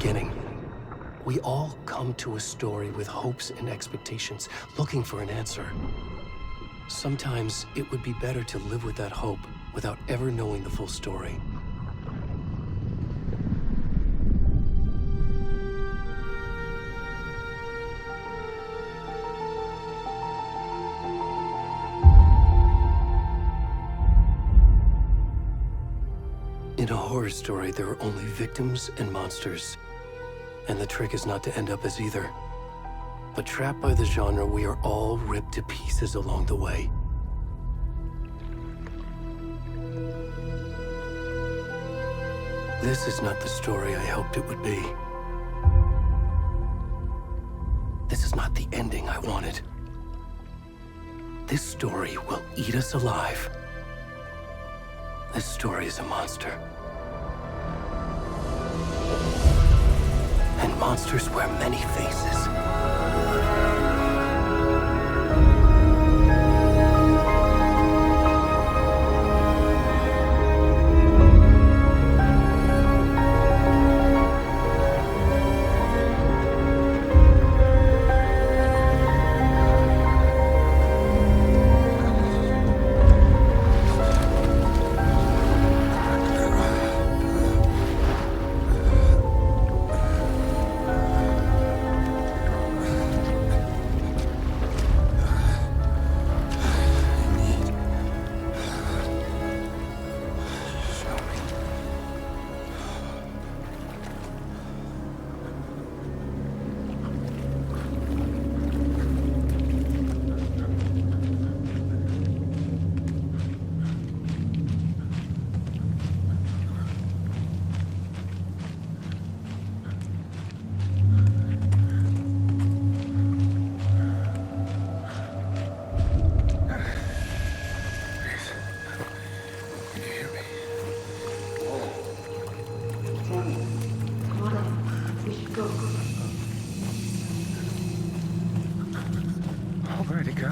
beginning. We all come to a story with hopes and expectations, looking for an answer. Sometimes it would be better to live with that hope without ever knowing the full story. In a horror story, there are only victims and monsters. And the trick is not to end up as either. But trapped by the genre, we are all ripped to pieces along the way. This is not the story I hoped it would be. This is not the ending I wanted. This story will eat us alive. This story is a monster. And monsters wear many faces. Where'd he go?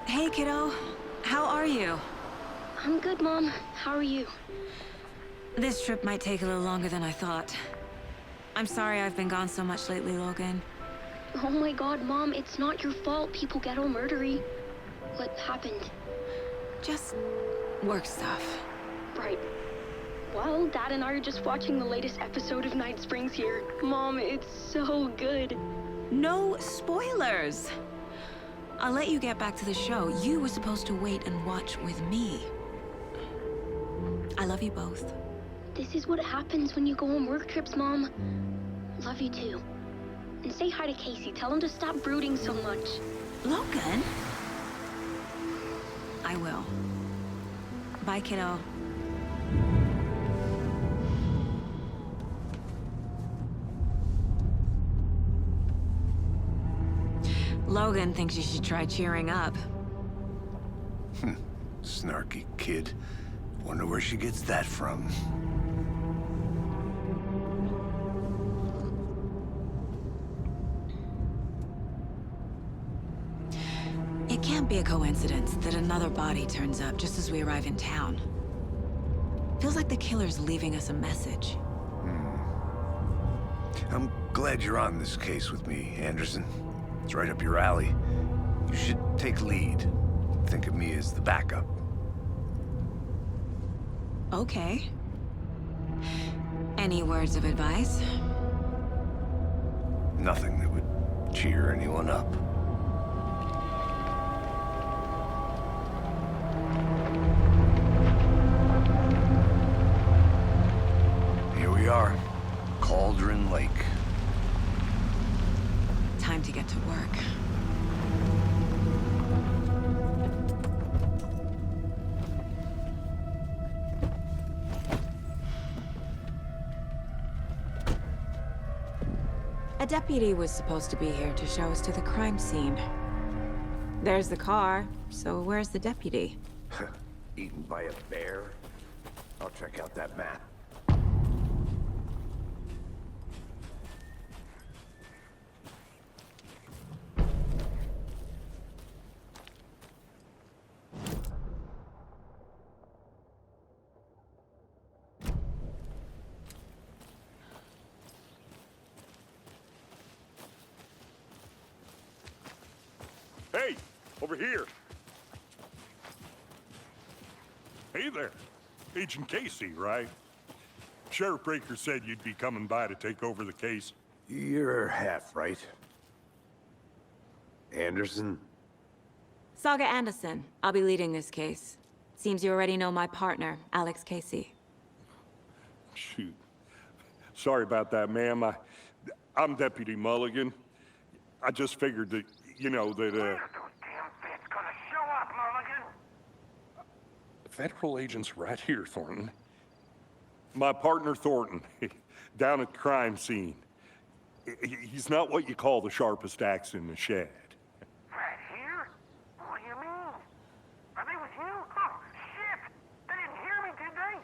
Hey, kiddo. How are you? I'm good, Mom. How are you? This trip might take a little longer than I thought. I'm sorry I've been gone so much lately, Logan. Oh my god, Mom, it's not your fault people get all murdery. What happened? Just work stuff. Right. Well, Dad and I are just watching the latest episode of Night Springs here. Mom, it's so good. No spoilers! I'll let you get back to the show. You were supposed to wait and watch with me. I love you both. This is what happens when you go on work trips, Mom. Love you too. And say hi to Casey. Tell him to stop brooding so much. Logan? I will. Bye, kiddo. Logan thinks you should try cheering up. Snarky kid. Wonder where she gets that from. It can't be a coincidence that another body turns up just as we arrive in town. Feels like the killer's leaving us a message. I'm glad you're on this case with me, Anderson. It's right up your alley. You should take lead. Think of me as the backup. Okay. Any words of advice? Nothing that would cheer anyone up. Here we are. Cauldron Lake. Time to get to work. A deputy was supposed to be here to show us to the crime scene. There's the car, so where's the deputy? Eaten by a bear? I'll check out that map. Hey, over here. Hey there. Agent Casey, right? Sheriff Breaker said you'd be coming by to take over the case. You're half right. Anderson? Saga Anderson. I'll be leading this case. Seems you already know my partner, Alex Casey. Shoot. Sorry about that, ma'am. I'm Deputy Mulligan. I just figured that, you know, that, Where's those damn feds gonna show up, Mulligan? Federal agent's right here, Thornton. My partner, Thornton, down at the crime scene. He's not what you call the sharpest axe in the shed. Right here? What do you mean? Are they with you? Oh, shit! They didn't hear me, did they?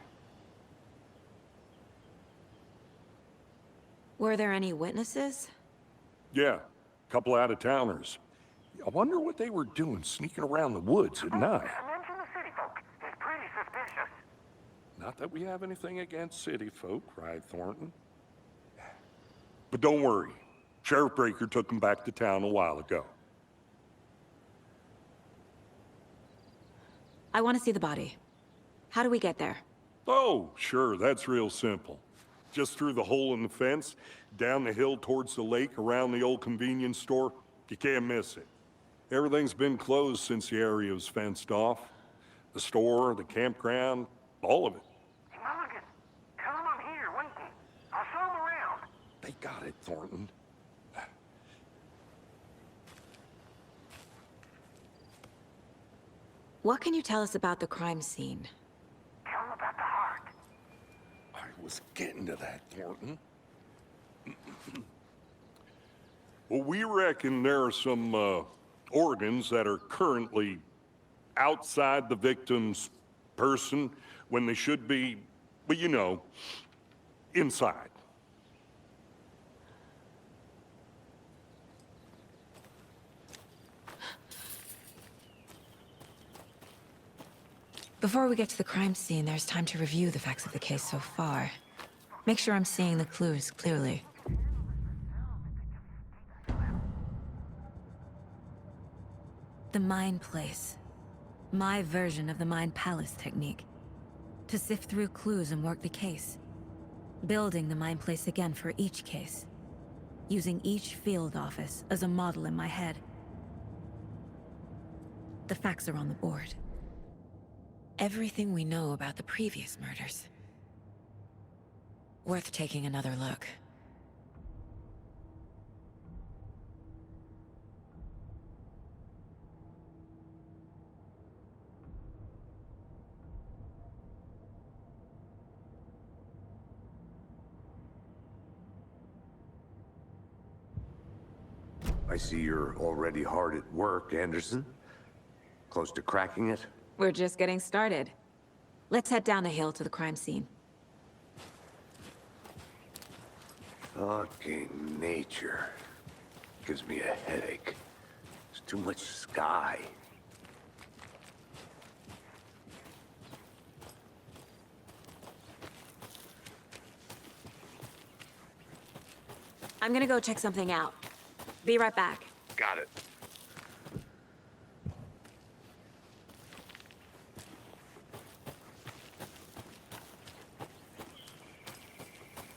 Were there any witnesses? Yeah, a couple out-of-towners. I wonder what they were doing sneaking around the woods at night. Mention the city folk. It's pretty suspicious. Not that we have anything against city folk, cried Thornton. But don't worry. Sheriff Breaker took them back to town a while ago. I want to see the body. How do we get there? Oh, sure, that's real simple. Just through the hole in the fence, down the hill towards the lake, around the old convenience store. You can't miss it. Everything's been closed since the area was fenced off. The store, the campground, all of it. Hey, Mulligan, tell them I'm here, waiting. I'll show them around. They got it, Thornton. What can you tell us about the crime scene? Tell them about the heart. I was getting to that, Thornton. Well, we reckon there are some organs that are currently outside the victim's person when they should be, well, you know, inside. Before we get to the crime scene, there's time to review the facts of the case so far. Make sure I'm seeing the clues clearly. The Mind Place. My version of the Mind Palace technique. To sift through clues and work the case. Building the Mind Place again for each case. Using each field office as a model in my head. The facts are on the board. Everything we know about the previous murders. Worth taking another look. I see you're already hard at work, Anderson. Close to cracking it? We're just getting started. Let's head down the hill to the crime scene. Fucking nature. Gives me a headache. There's too much sky. I'm gonna go check something out. Be right back. Got it.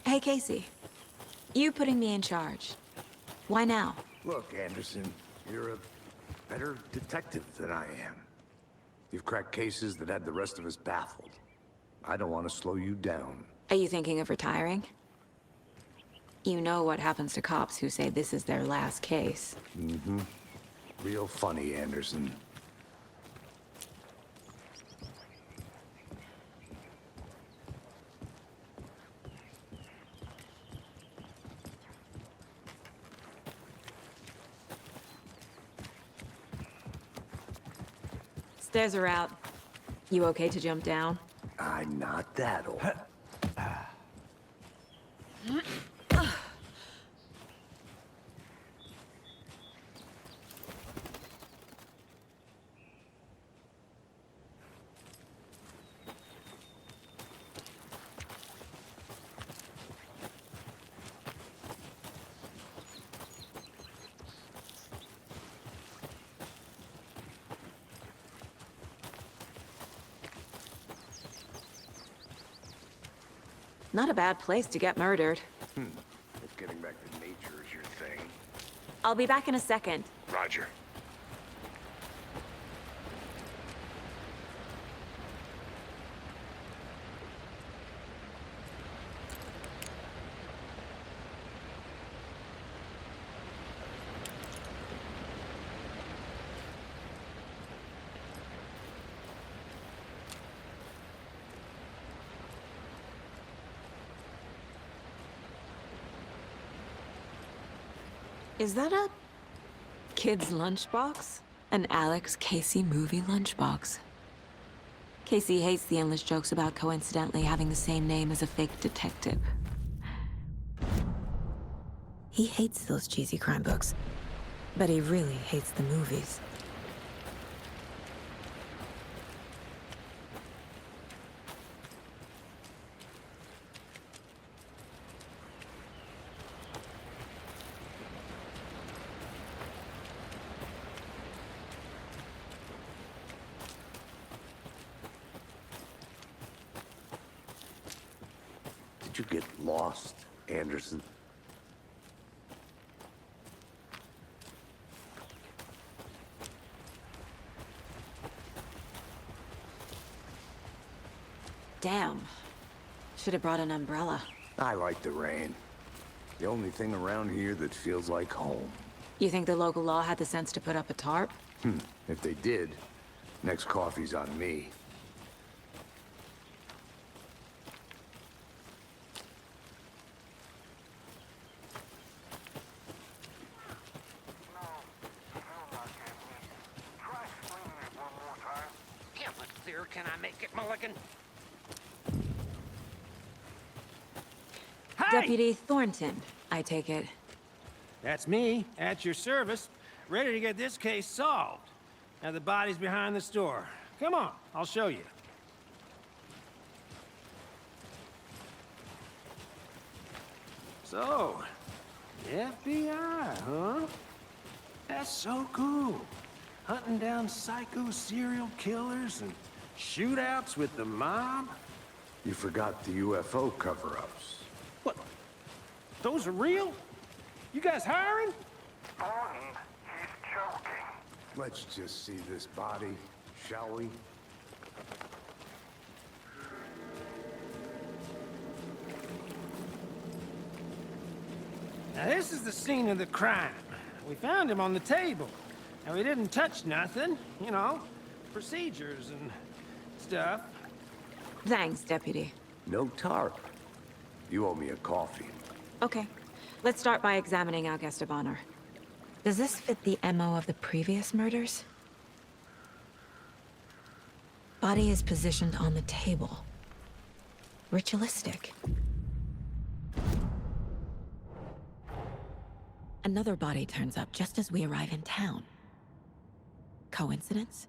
Hey, Casey. You putting me in charge. Why now? Look, Anderson, you're a better detective than I am. You've cracked cases that had the rest of us baffled. I don't want to slow you down. Are you thinking of retiring? You know what happens to cops who say this is their last case. Mm-hmm. Real funny, Anderson. Stairs are out. You okay to jump down? I'm not that old. Not a bad place to get murdered. If getting back to nature is your thing. I'll be back in a second. Roger. Is that a kid's lunchbox? An Alex Casey movie lunchbox. Casey hates the endless jokes about coincidentally having the same name as a fake detective. He hates those cheesy crime books, but he really hates the movies. Did you get lost, Anderson? Damn. Should have brought an umbrella. I like the rain. The only thing around here that feels like home. You think the local law had the sense to put up a tarp? If they did, next coffee's on me. Can I make it, Mulligan? Deputy Thornton, I take it. That's me, at your service, ready to get this case solved. Now the body's behind the store. Come on, I'll show you. So, FBI, huh? That's so cool. Hunting down psycho serial killers and shootouts with the mob. You forgot the UFO cover-ups. What? Those are real? You guys hiring? Bonnie, he's joking. Let's just see this body, shall we? Now this is the scene of the crime. We found him on the table. Now we didn't touch nothing, you know, procedures and stuff. Thanks, Deputy. No tarp. You owe me a coffee. Okay. Let's start by examining our guest of honor. Does this fit the MO of the previous murders? Body is positioned on the table. Ritualistic. Another body turns up just as we arrive in town. Coincidence?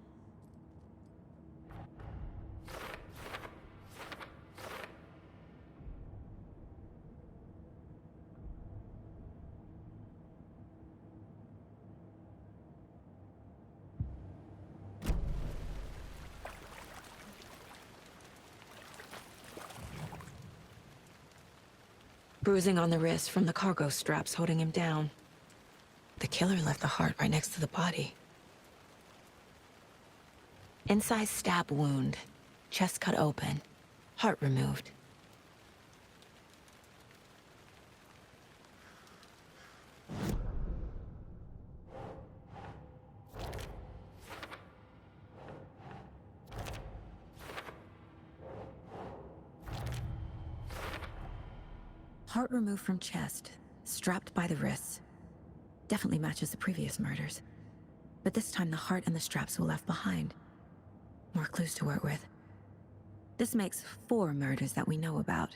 Bruising on the wrist from the cargo straps holding him down. The killer left the heart right next to the body. Inside stab wound, chest cut open, heart removed. Heart removed from chest, strapped by the wrists. Definitely matches the previous murders. But this time the heart and the straps were left behind. More clues to work with. This makes 4 murders that we know about.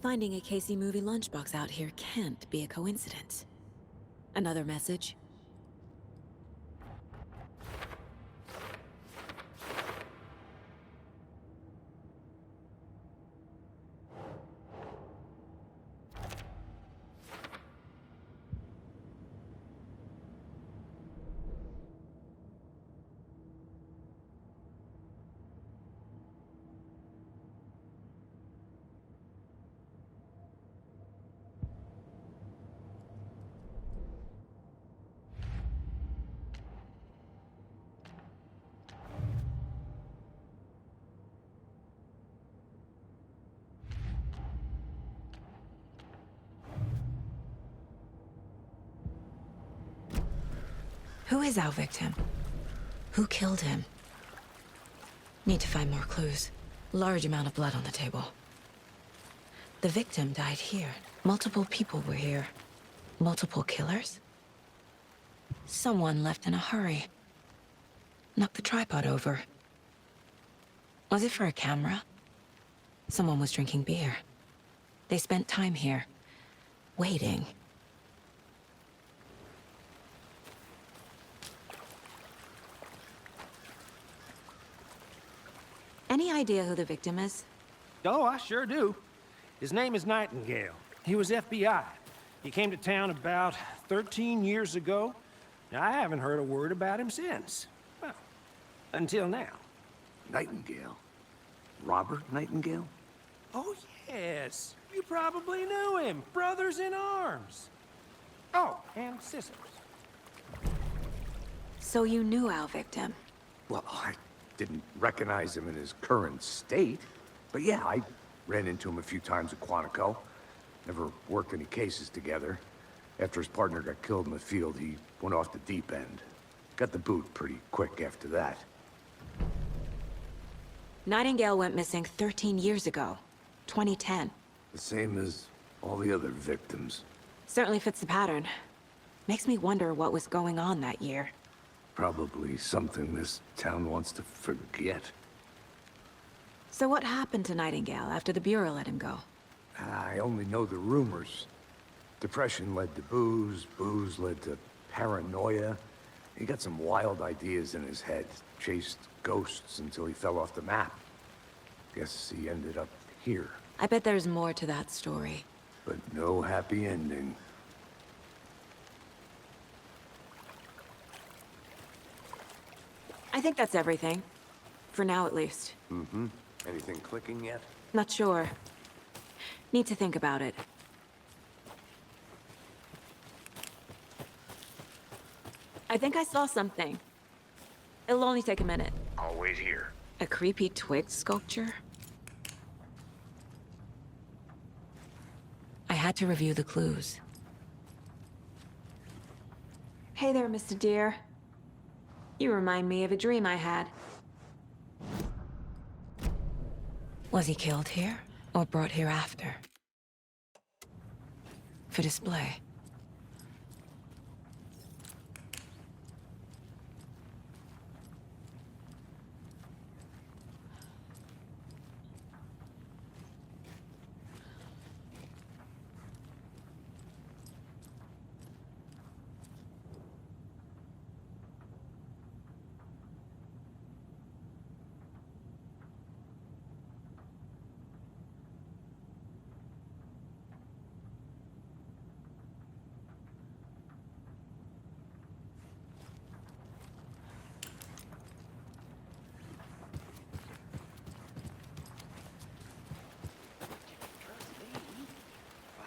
Finding a Casey movie lunchbox out here can't be a coincidence. Another message. Who is our victim? Who killed him? Need to find more clues. Large amount of blood on the table. The victim died here. Multiple people were here. Multiple killers? Someone left in a hurry. Knocked the tripod over. Was it for a camera? Someone was drinking beer. They spent time here, waiting. Any idea who the victim is? Oh, I sure do. His name is Nightingale. He was FBI. He came to town about 13 years ago. I haven't heard a word about him since. Well, until now. Nightingale? Robert Nightingale? Oh, yes. You probably knew him. Brothers in arms. Oh, and sisters. So you knew our victim? Well, I didn't recognize him in his current state. But yeah, I ran into him a few times at Quantico. Never worked any cases together. After his partner got killed in the field, he went off the deep end. Got the boot pretty quick after that. Nightingale went missing 13 years ago. 2010. The same as all the other victims. Certainly fits the pattern. Makes me wonder what was going on that year. Probably something this town wants to forget. So what happened to Nightingale after the Bureau let him go? I only know the rumors. Depression led to booze, booze led to paranoia. He got some wild ideas in his head, chased ghosts until he fell off the map. Guess he ended up here, I bet there's more to that story. but no happy ending. I think that's everything. For now, at least. Mm-hmm. Anything clicking yet? Not sure. Need to think about it. I think I saw something. It'll only take a minute. I'll wait here. A creepy twig sculpture? I had to review the clues. Hey there, Mr. Deer. You remind me of a dream I had. Was he killed here, or brought here after? For display.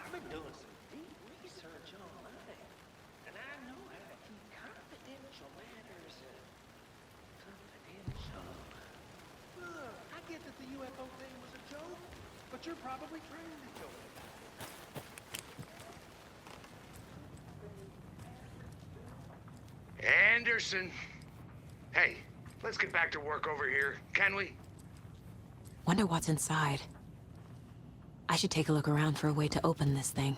I've been doing some deep research online, and I know how to keep confidential matters confidential. Look, I get that the UFO thing was a joke, but you're probably trained to joke. Anderson! Hey, let's get back to work over here, can we? Wonder what's inside. I should take a look around for a way to open this thing.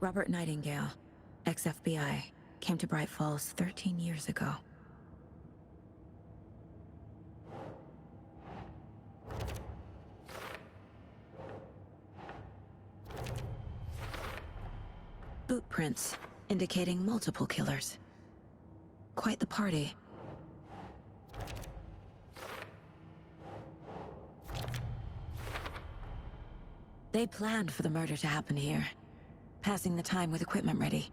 Robert Nightingale, ex-FBI, came to Bright Falls 13 years ago. Boot prints indicating multiple killers. Quite the party. They planned for the murder to happen here, passing the time with equipment ready.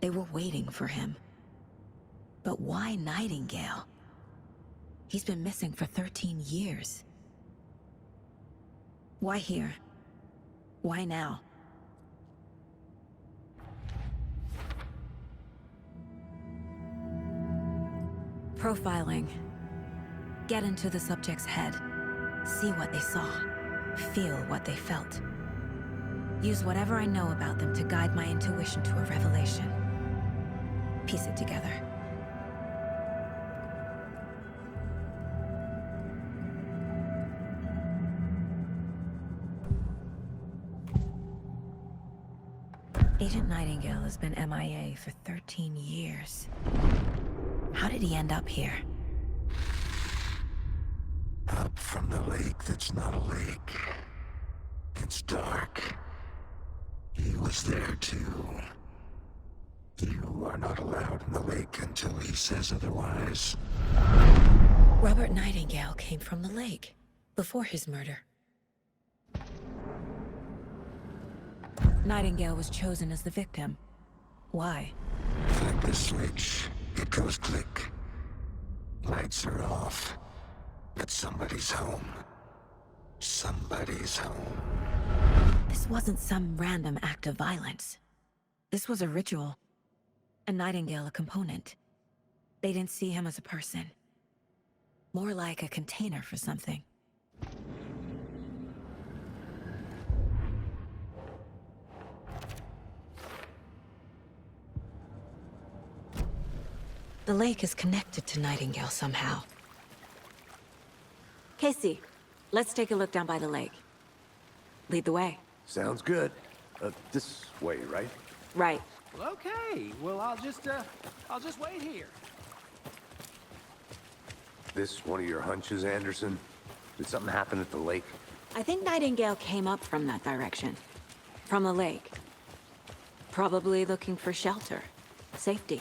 They were waiting for him. But why Nightingale? He's been missing for 13 years. Why here? Why now? Profiling. Get into the subject's head. See what they saw. Feel what they felt. Use whatever I know about them to guide my intuition to a revelation. Piece it together. Agent Nightingale has been MIA for 13 years. How did he end up here? Up from the lake that's not a lake. It's dark. He was there too. You are not allowed in the lake until he says otherwise. Robert Nightingale came from the lake, before his murder. Nightingale was chosen as the victim. Why? Flip the switch. It goes click. Lights are off. But somebody's home. Somebody's home. This wasn't some random act of violence. This was a ritual. And Nightingale a component. They didn't see him as a person. More like a container for something. The lake is connected to Nightingale somehow. Casey, let's take a look down by the lake. Lead the way. Sounds good. This way, right? Right. Well, okay. Well, I'll just wait here. This one of your hunches, Anderson? Did something happen at the lake? I think Nightingale came up from that direction. From the lake. Probably looking for shelter. Safety.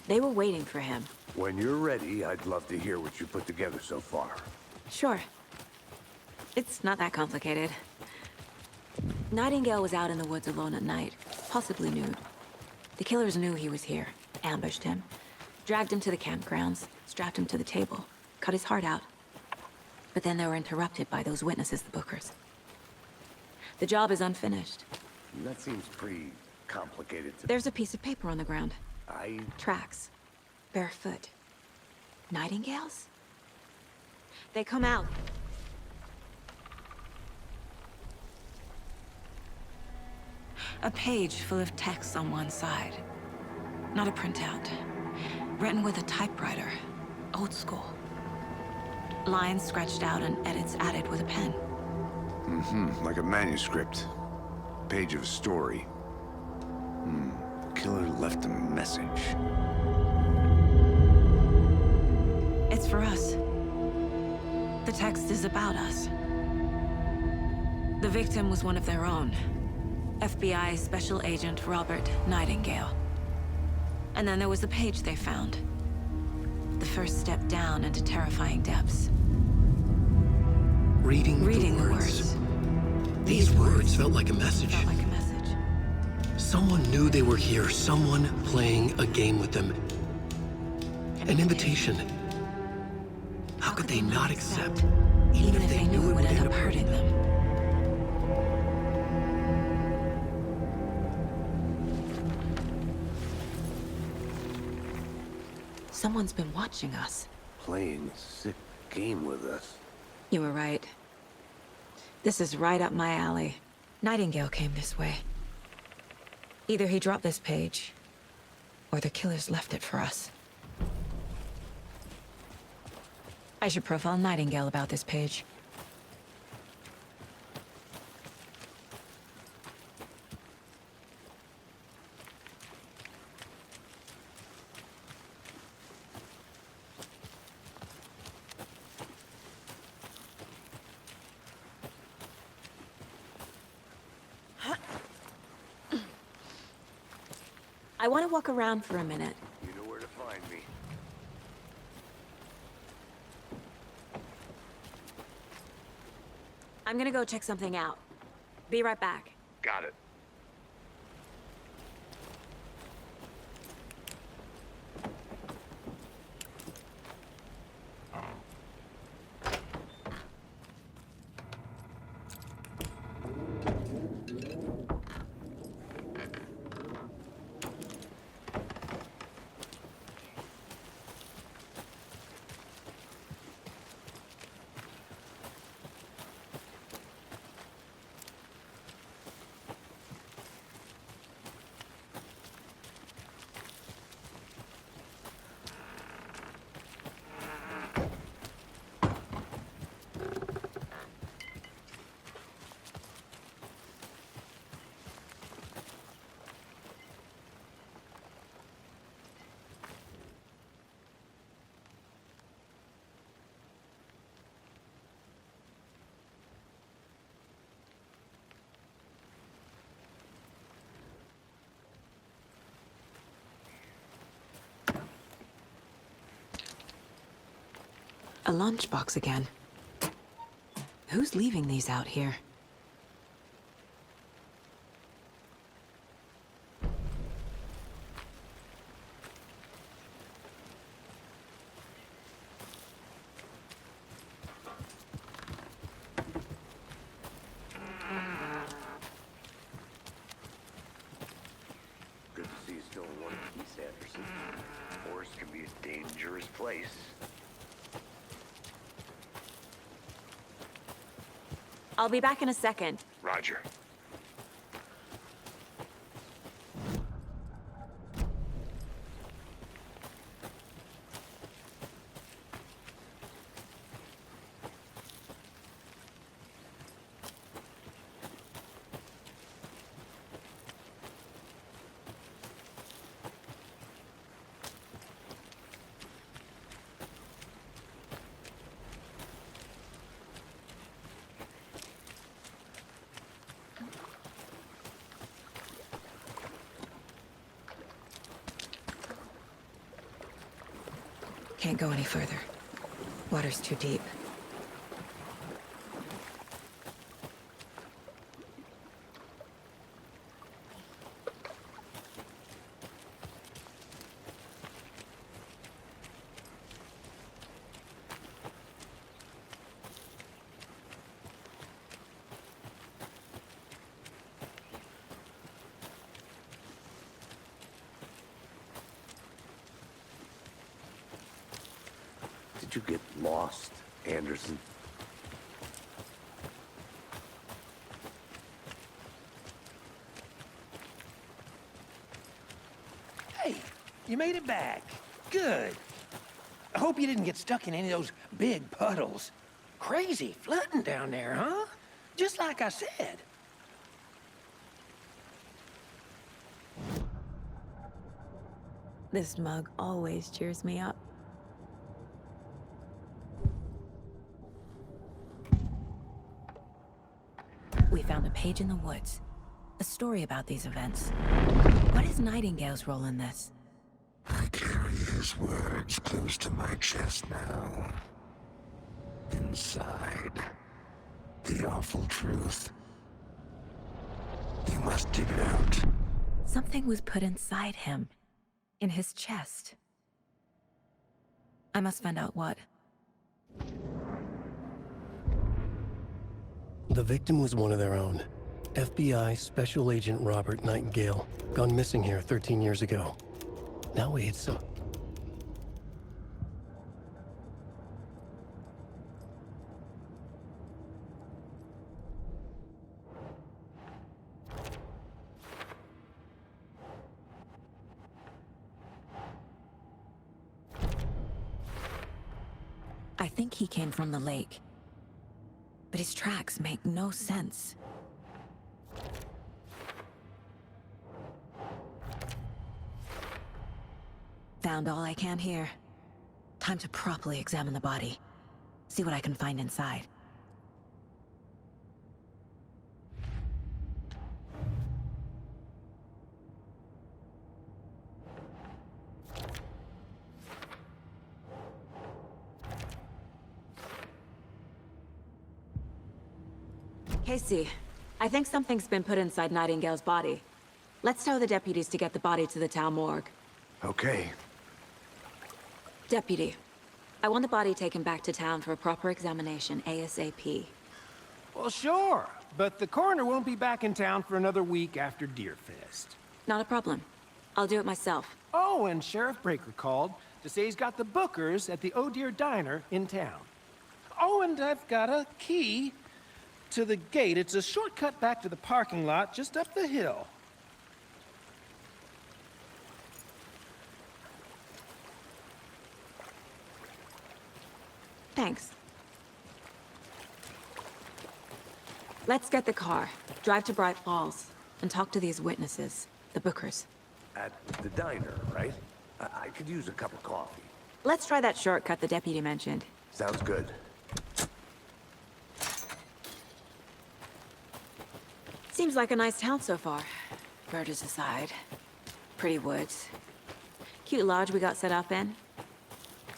They were waiting for him. When you're ready, I'd love to hear what you put together so far. Sure. It's not that complicated. Nightingale was out in the woods alone at night, possibly nude. The killers knew he was here, ambushed him, dragged him to the campgrounds, strapped him to the table, cut his heart out. But then they were interrupted by those witnesses, the Bookers. The job is unfinished. That seems pretty complicated to... There's a piece of paper on the ground. I... Tracks. Barefoot. Nightingales? They come out. A page full of text on one side. Not a printout. Written with a typewriter. Old school. Lines scratched out and edits added with a pen. like a manuscript. Page of a story. The killer left a message. It's for us. The text is about us. The victim was one of their own. FBI Special Agent Robert Nightingale. And then there was the page they found. The first step down into terrifying depths. Reading the words. These words felt like a message. Felt like a message. Someone knew they were here, someone playing a game with them. An invitation. How could they not accept, even if they knew it would end up hurting them? Someone's been watching us. Playing a sick game with us. You were right. This is right up my alley. Nightingale came this way. Either he dropped this page, or the killers left it for us. I should profile Nightingale about this page. I want to walk around for a minute. You know where to find me. I'm gonna go check something out. Be right back. Got it. A lunchbox again. Who's leaving these out here? Good to see you still in one piece, Anderson. Forest can be a dangerous place. I'll be back in a second. Roger. Can't go any further. Water's too deep. Did you get lost, Anderson? Hey, you made it back. Good. I hope you didn't get stuck in any of those big puddles. Crazy flooding down there, huh? Just like I said. This mug always cheers me up. We found a page in the woods. A story about these events. What is Nightingale's role in this? I carry his words close to my chest now. Inside, the awful truth. You must dig it out. Something was put inside him. In his chest. I must find out what. The victim was one of their own. FBI Special Agent Robert Nightingale, gone missing here 13 years ago. Now it's I think he came from the lake. But his tracks make no sense. Found all I can here. Time to properly examine the body. See what I can find inside. Casey, I think something's been put inside Nightingale's body. Let's tell the deputies to get the body to the town morgue. Okay. Deputy, I want the body taken back to town for a proper examination ASAP. Well, sure, but the coroner won't be back in town for another week after Deerfest. Not a problem. I'll do it myself. Oh, and Sheriff Breaker called to say he's got the Bookers at the Oh Dear Diner in town. Oh, and I've got a key to the gate. It's a shortcut back to the parking lot just up the hill. Thanks. Let's get the car, drive to Bright Falls, and talk to these witnesses, the Bookers. At the diner, right? I could use a cup of coffee. Let's try that shortcut the deputy mentioned. Sounds good. Seems like a nice town so far. Murders aside. Pretty woods. Cute lodge we got set up in.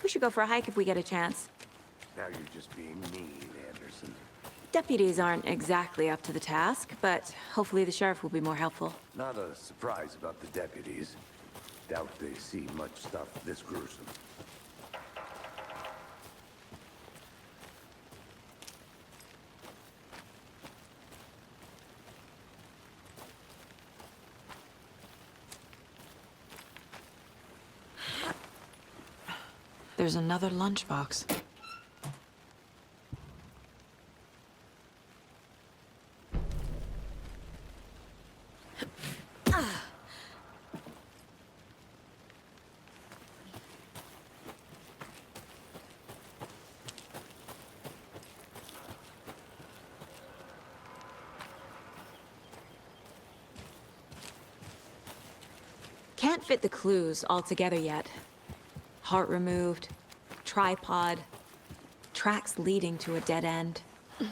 We should go for a hike if we get a chance. Now you're just being mean, Anderson. Deputies aren't exactly up to the task, but hopefully the sheriff will be more helpful. Not a surprise about the deputies. Doubt they see much stuff this gruesome. There's another lunchbox. Can't fit the clues all together yet. Heart removed, tripod, tracks leading to a dead end. A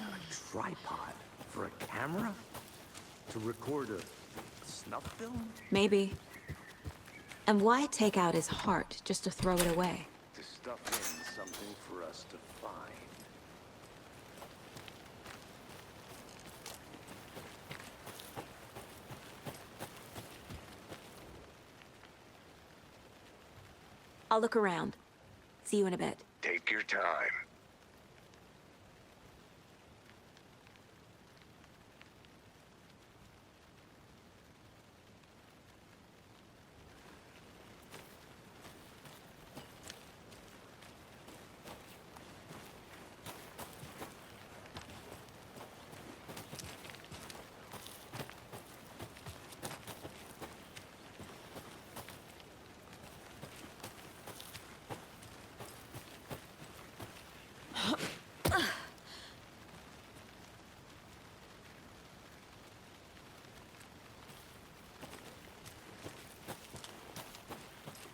tripod? For a camera? To record a snuff film? Maybe. And why take out his heart just to throw it away? To stuff in something for us to find. I'll look around. See you in a bit. Take your time.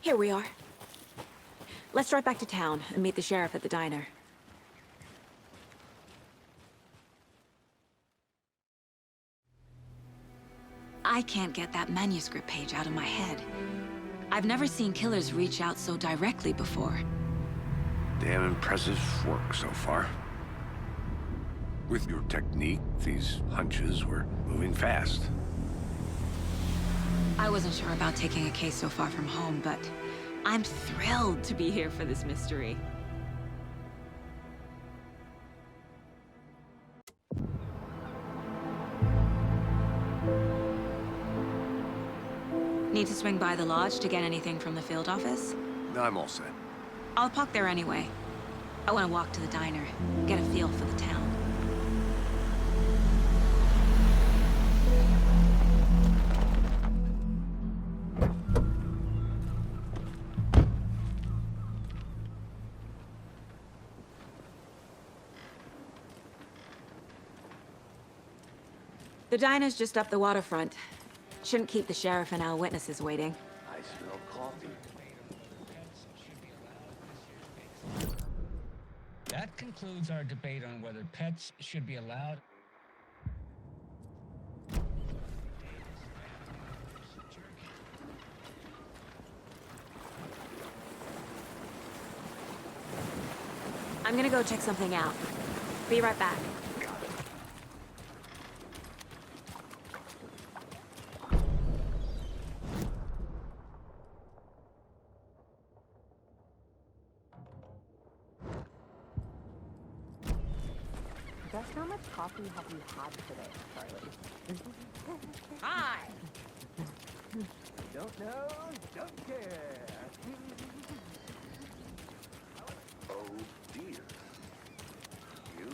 Here we are. Let's drive back to town and meet the sheriff at the diner. I can't get that manuscript page out of my head. I've never seen killers reach out so directly before. Damn impressive work so far. With your technique, these hunches were moving fast. I wasn't sure about taking a case so far from home, but I'm thrilled to be here for this mystery. Need to swing by the lodge to get anything from the field office? I'm all set. I'll park there anyway. I want to walk to the diner, get a feel for the town. The diner's just up the waterfront. Shouldn't keep the sheriff and our witnesses waiting. I smell coffee. That concludes our debate on whether pets should be allowed. I'm gonna go check something out. Be right back. how much coffee have you had today, Charlie? Hi! Don't know, don't care. Oh, dear. You.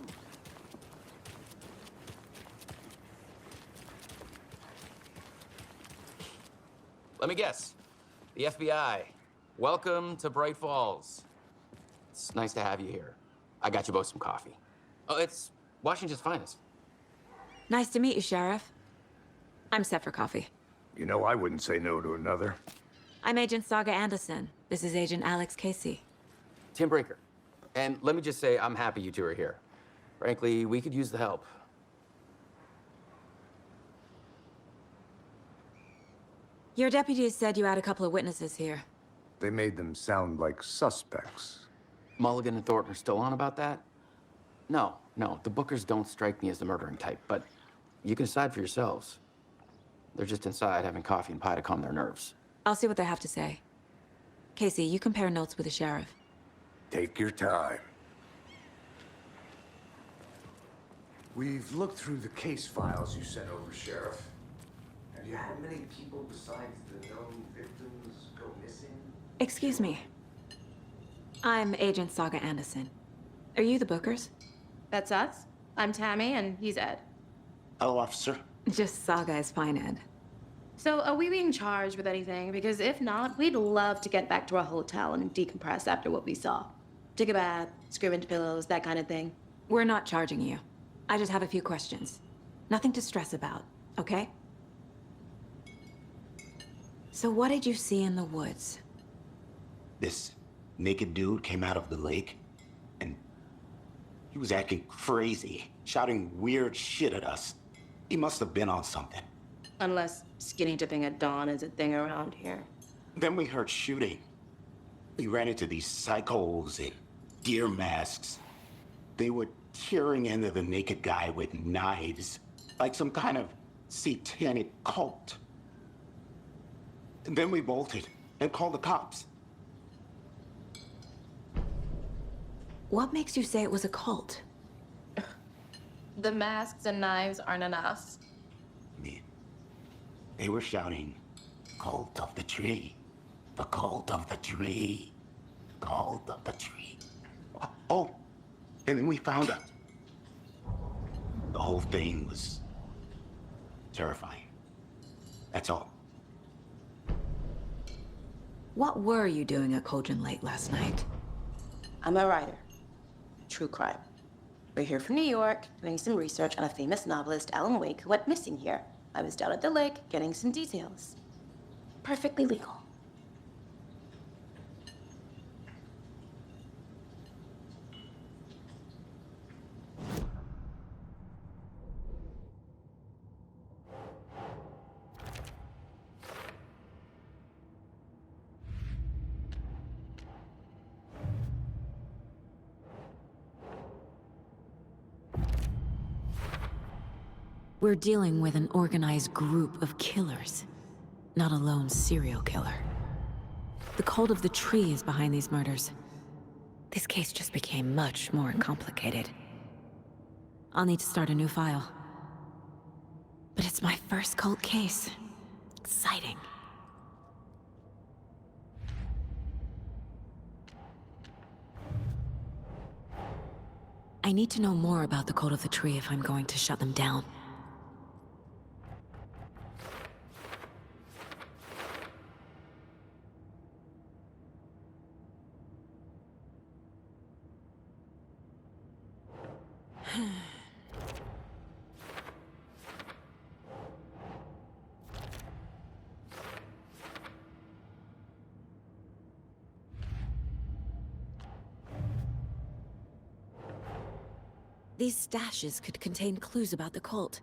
Let me guess. The FBI. Welcome to Bright Falls. It's nice to have you here. I got you both some coffee. Oh, it's Washington's finest. Nice to meet you, Sheriff. I'm set for coffee. You know, I wouldn't say no to another. I'm Agent Saga Anderson. This is Agent Alex Casey. Tim Brinker. And let me just say, I'm happy you two are here. Frankly, we could use the help. Your deputies said you had a couple of witnesses here. They made them sound like suspects. Mulligan and Thornton are still on about that? No, the Bookers don't strike me as the murdering type, but you can decide for yourselves. They're just inside having coffee and pie to calm their nerves. I'll see what they have to say. Casey, you compare notes with the sheriff. Take your time. We've looked through the case files you sent over, Sheriff. Have you had many people besides the known victims go missing? Excuse me. I'm Agent Saga Anderson. Are you the Bookers? That's us. I'm Tammy, and he's Ed. Hello, officer. Just Saga is fine, Ed. So, are we being charged with anything? Because if not, we'd love to get back to our hotel and decompress after what we saw. Take a bath, scream into pillows, that kind of thing. We're not charging you. I just have a few questions. Nothing to stress about, okay? So what did you see in the woods? This naked dude came out of the lake, and he was acting crazy, shouting weird shit at us. He must have been on something. Unless skinny dipping at dawn is a thing around here. Then we heard shooting. We ran into these psychos in deer masks. They were tearing into the naked guy with knives, like some kind of satanic cult. And then we bolted and called the cops. What makes you say it was a cult? The masks and knives aren't enough. They were shouting, "Cult of the tree, the cult of the tree, cult of the tree." Oh, and then we found out. The whole thing was terrifying. That's all. What were you doing at Cauldron Lake last night? I'm a writer. True crime. We're here from New York, doing some research on a famous novelist, Alan Wake, who went missing here. I was down at the lake, getting some details. Perfectly legal. We're dealing with an organized group of killers, not a lone serial killer. The cult of the tree is behind these murders. This case just became much more complicated. I'll need to start a new file. But it's my first cult case. Exciting. I need to know more about the cult of the tree if I'm going to shut them down. These stashes could contain clues about the cult.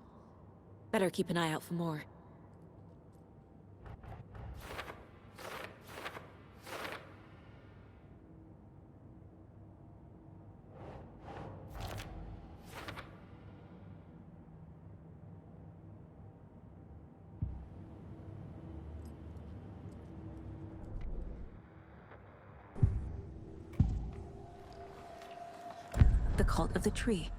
Better keep an eye out for more. The cult of the tree.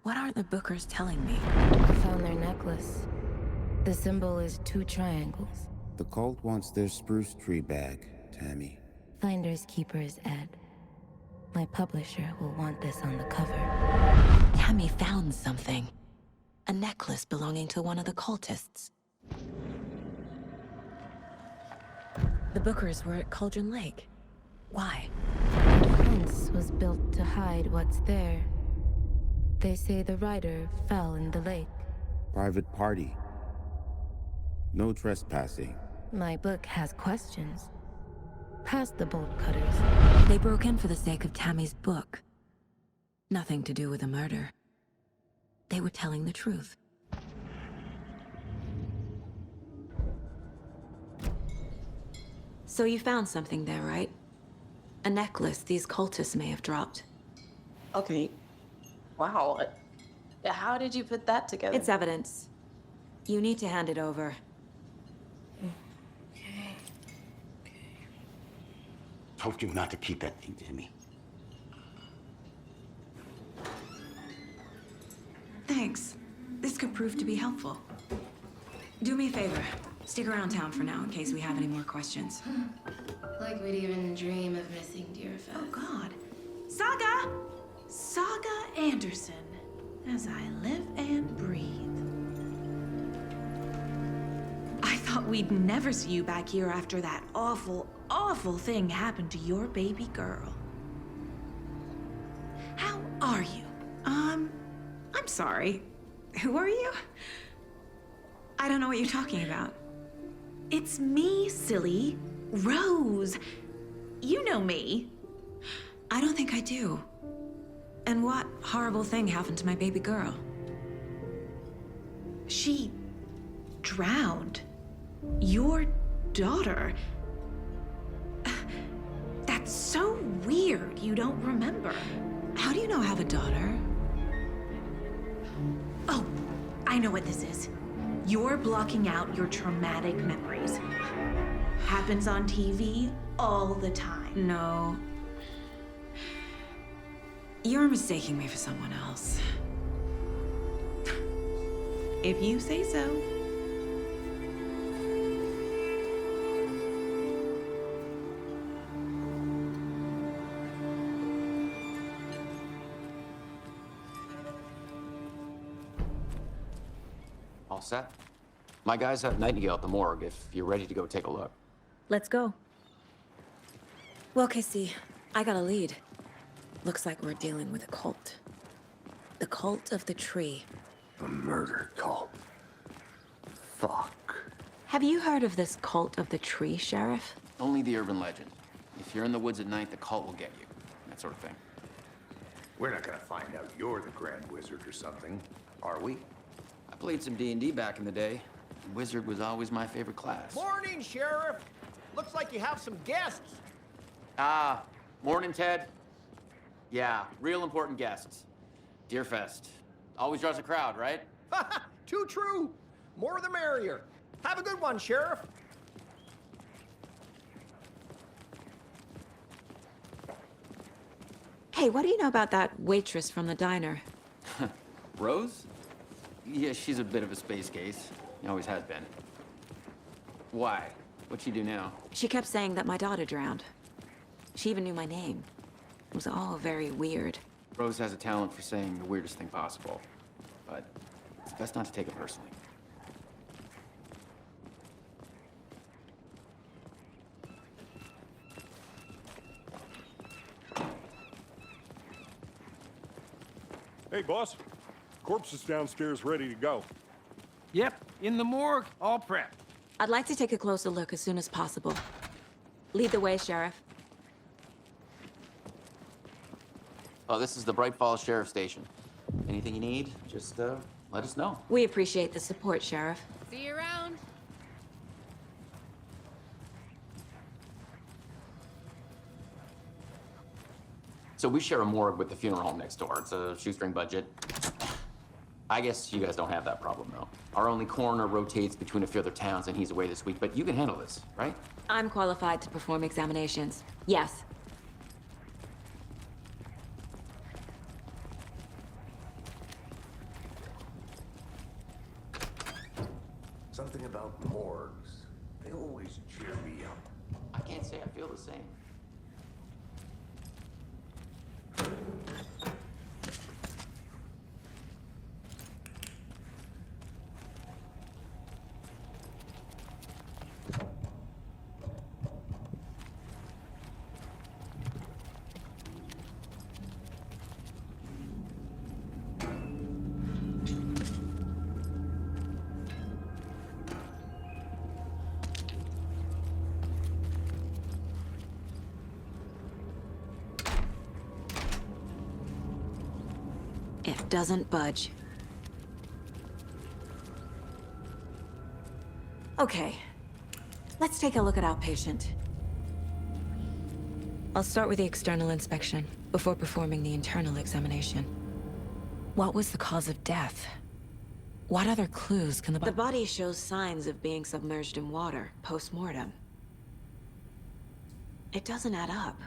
What aren't the Bookers telling me? I found their necklace. The symbol is 2 triangles. The cult wants their spruce tree back, Tammy. Finders keepers, Ed. My publisher will want this on the cover. Tammy found something. A necklace belonging to one of the cultists. The Bookers were at Cauldron Lake. Why? The fence was built to hide what's there. They say the rider fell in the lake. Private party. No trespassing. My book has questions. Past the bolt cutters. They broke in for the sake of Tammy's book. Nothing to do with a murder. They were telling the truth. So you found something there, right? A necklace these cultists may have dropped. Okay. Wow. How did you put that together? It's evidence. You need to hand it over. Told you not to keep that thing, Timmy. Thanks. This could prove to be helpful. Do me a favor. Stick around town for now in case we have any more questions. Like we'd even dream of missing Deerfest. Oh, God. Saga! Saga Anderson. As I live and breathe. I thought we'd never see you back here after that awful, awful thing happened to your baby girl. How are you? I'm sorry. Who are you? I don't know what you're talking about. It's me, silly. Rose. You know me. I don't think I do. And what horrible thing happened to my baby girl? She drowned. Your daughter. That's so weird you don't remember. How do you know I have a daughter? Oh, I know what this is. You're blocking out your traumatic memories. Happens on TV all the time. No. You're mistaking me for someone else. If you say so. All set? My guys have Nightingale at the morgue if you're ready to go take a look. Let's go. Well, Casey, I got a lead. Looks like we're dealing with a cult. The cult of the tree. A murder cult. Fuck. Have you heard of this cult of the tree, Sheriff? Only the urban legend. If you're in the woods at night, the cult will get you. That sort of thing. We're not gonna find out you're the Grand Wizard or something, are we? I played some D&D back in the day. Wizard was always my favorite class. Morning, Sheriff. Looks like you have some guests. Ah, morning, Ted. Yeah, real important guests. Deerfest. Always draws a crowd, right? Too true. More the merrier. Have a good one, Sheriff. Hey, what do you know about that waitress from the diner? Rose? Yeah, she's a bit of a space case. Always has been. Why? What'd she do now? She kept saying that my daughter drowned. She even knew my name. It was all very weird. Rose has a talent for saying the weirdest thing possible. But it's best not to take it personally. Hey, boss. Corpse is downstairs ready to go. Yep, in the morgue, all prepped. I'd like to take a closer look as soon as possible. Lead the way, Sheriff. Oh, this is the Bright Falls Sheriff Station. Anything you need, just let us know. We appreciate the support, Sheriff. See you around. So we share a morgue with the funeral home next door. It's a shoestring budget. I guess you guys don't have that problem, though. Our only coroner rotates between a few other towns, and he's away this week, but you can handle this, right? I'm qualified to perform examinations. Yes. the same. It doesn't budge. Okay. Let's take a look at outpatient. I'll start with the external inspection, before performing the internal examination. What was the cause of death? What other clues can the body shows signs of being submerged in water, post-mortem. It doesn't add up.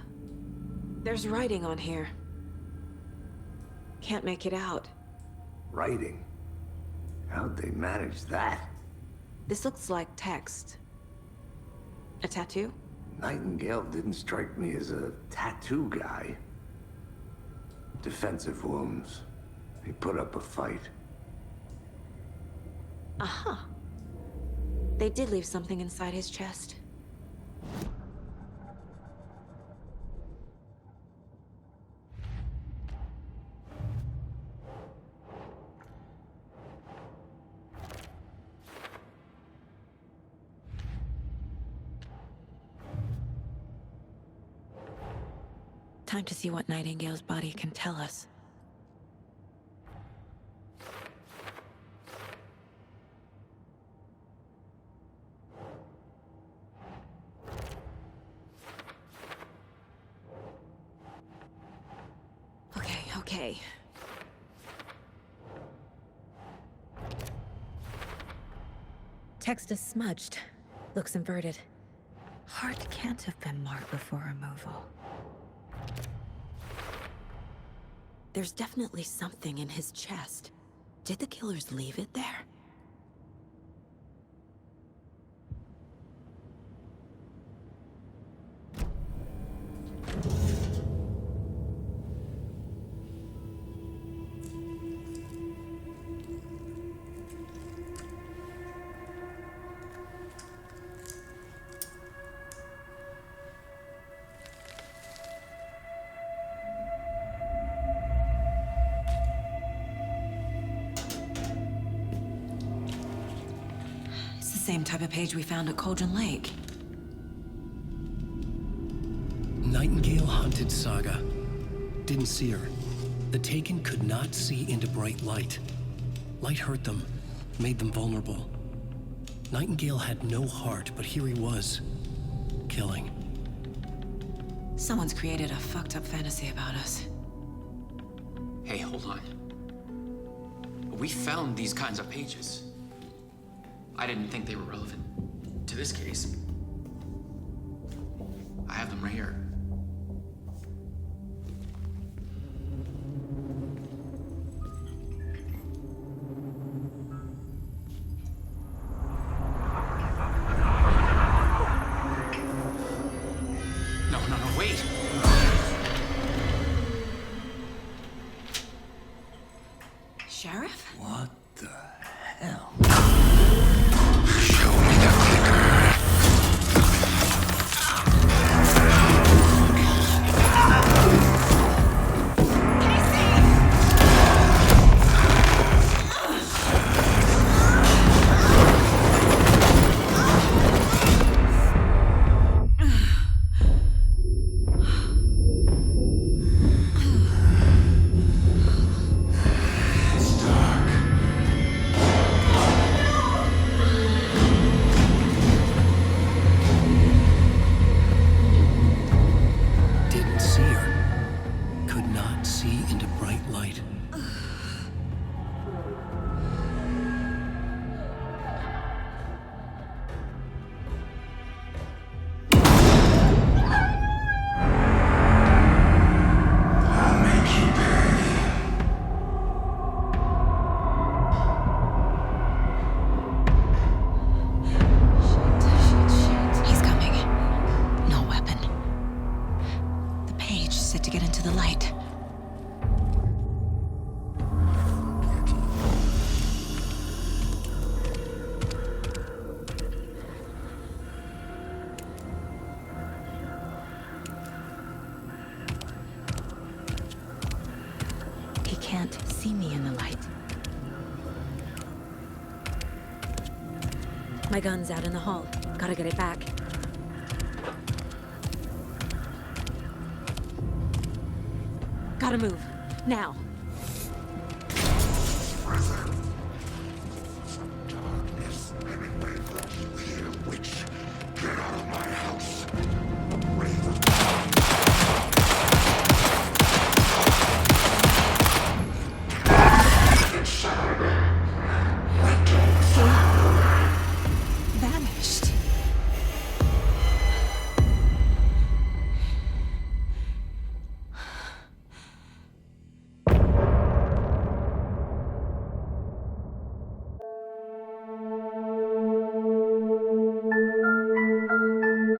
There's writing on here. Can't make it out. Writing? How'd they manage that? This looks like text. A tattoo? Nightingale didn't strike me as a tattoo guy. Defensive wounds. He put up a fight. Aha. They did leave something inside his chest. Time to see what Nightingale's body can tell us. Okay. Text is smudged. Looks inverted. Heart can't have been marked before removal. There's definitely something in his chest. Did the killers leave it there? Same type of page we found at Cauldron Lake. Nightingale hunted Saga. Didn't see her. The Taken could not see into bright light. Light hurt them, made them vulnerable. Nightingale had no heart, but here he was, killing. Someone's created a fucked up fantasy about us. Hey, hold on. We found these kinds of pages. I didn't think they were relevant to this case. I have them right here. No, wait! Sheriff? What the hell? to the light. He can't see me in the light. My gun's out in the hall. Gotta get it back. Gotta move. Now.